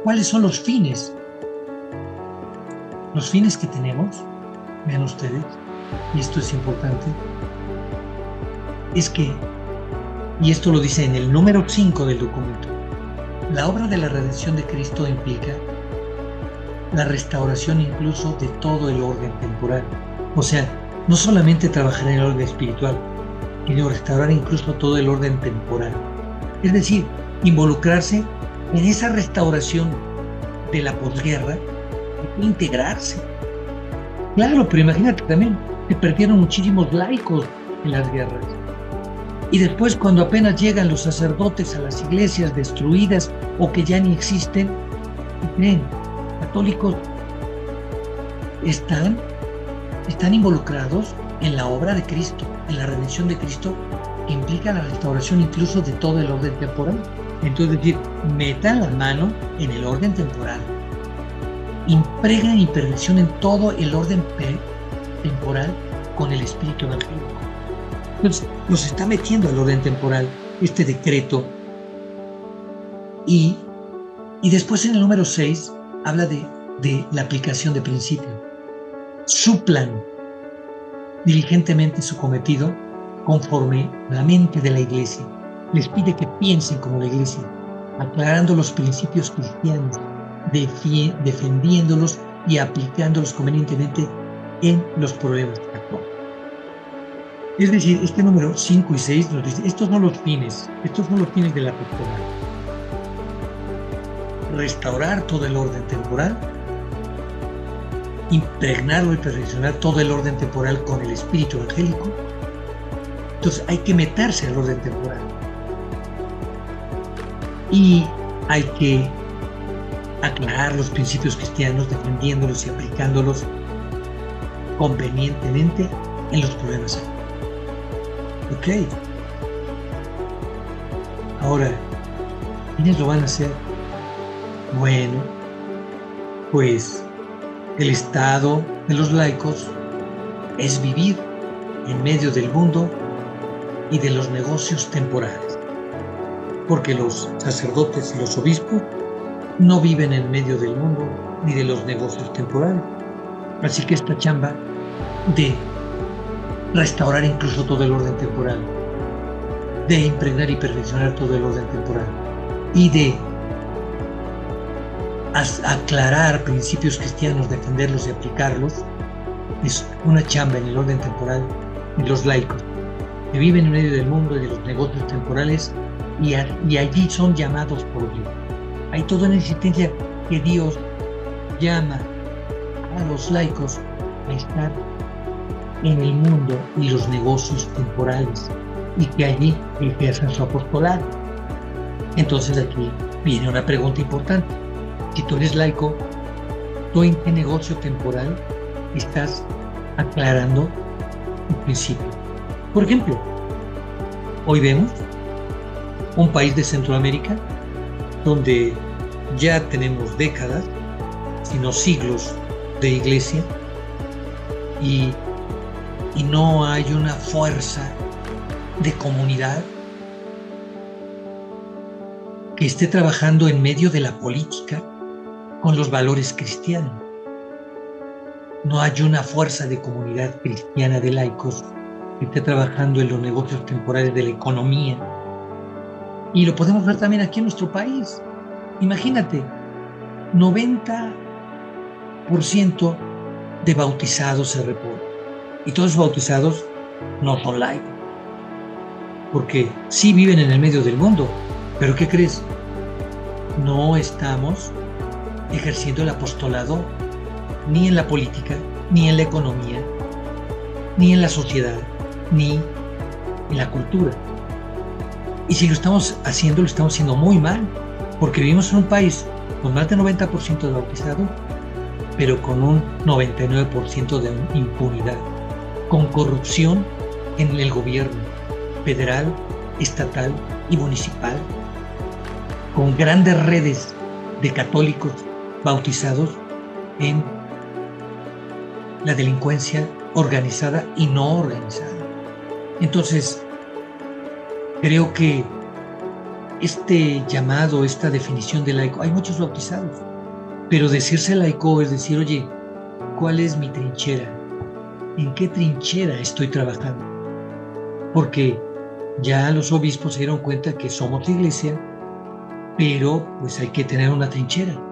¿cuáles son los fines? Los fines que tenemos, vean ustedes, y esto es importante, es que, y esto lo dice en el número 5 del documento, la obra de la redención de Cristo implica la restauración incluso de todo el orden temporal. O sea, no solamente trabajar en el orden espiritual, sino restaurar incluso todo el orden temporal. Es decir, involucrarse en esa restauración de la posguerra e integrarse. Claro, pero imagínate también, se perdieron muchísimos laicos en las guerras. Y después, cuando apenas llegan los sacerdotes a las iglesias destruidas o que ya ni existen, ¿qué creen? Católicos están involucrados en la obra de Cristo, en la redención de Cristo, que implica la restauración incluso de todo el orden temporal. Entonces, es decir, metan la mano en el orden temporal, impregnan y perfeccionen todo el orden temporal con el espíritu evangélico. Entonces, nos está metiendo al orden temporal este decreto. Y después en el número 6 habla de la aplicación de principio. Suplan diligentemente su cometido conforme la mente de la Iglesia. Les pide que piensen como la Iglesia, aclarando los principios cristianos, defendiéndolos y aplicándolos convenientemente en los problemas actuales. Es decir, este número 5 y 6 nos dice, estos son los fines de la apostolado. Restaurar todo el orden temporal, impregnarlo y perfeccionar todo el orden temporal con el espíritu evangélico. Entonces hay que meterse al orden temporal y hay que aclarar los principios cristianos, defendiéndolos y aplicándolos convenientemente en los problemas actuales. Ok. Ahora, ¿quiénes lo van a hacer? Bueno, pues el estado de los laicos es vivir en medio del mundo y de los negocios temporales, porque los sacerdotes y los obispos no viven en medio del mundo ni de los negocios temporales. Así que esta chamba de restaurar incluso todo el orden temporal, de impregnar y perfeccionar todo el orden temporal y de aclarar principios cristianos, defenderlos y aplicarlos, es una chamba en el orden temporal de los laicos que viven en medio del mundo y de los negocios temporales y allí son llamados por Dios. Hay toda una existencia que Dios llama a los laicos a estar en el mundo y los negocios temporales y que allí ejerzan su apostolado. Entonces aquí viene una pregunta importante. Si tú eres laico, ¿tú en qué negocio temporal estás aclarando el principio? Por ejemplo, hoy vemos un país de Centroamérica donde ya tenemos décadas, sino siglos de iglesia y no hay una fuerza de comunidad que esté trabajando en medio de la política con los valores cristianos. No hay una fuerza de comunidad cristiana de laicos que esté trabajando en los negocios temporales de la economía. Y lo podemos ver también aquí en nuestro país. Imagínate, 90% de bautizados se reportan. Y todos los bautizados no son laicos. Porque sí viven en el medio del mundo. Pero ¿qué crees? No estamos ejerciendo el apostolado ni en la política, ni en la economía, ni en la sociedad, ni en la cultura. Y si lo estamos haciendo muy mal, porque vivimos en un país con más del 90% de bautizados, pero con un 99% de impunidad, con corrupción en el gobierno federal, estatal y municipal, con grandes redes de católicos bautizados en la delincuencia organizada y no organizada. Entonces, creo que este llamado, esta definición de laico, hay muchos bautizados, pero decirse laico es decir, oye, ¿cuál es mi trinchera? ¿En qué trinchera estoy trabajando? Porque ya los obispos se dieron cuenta que somos la iglesia, pero pues hay que tener una trinchera.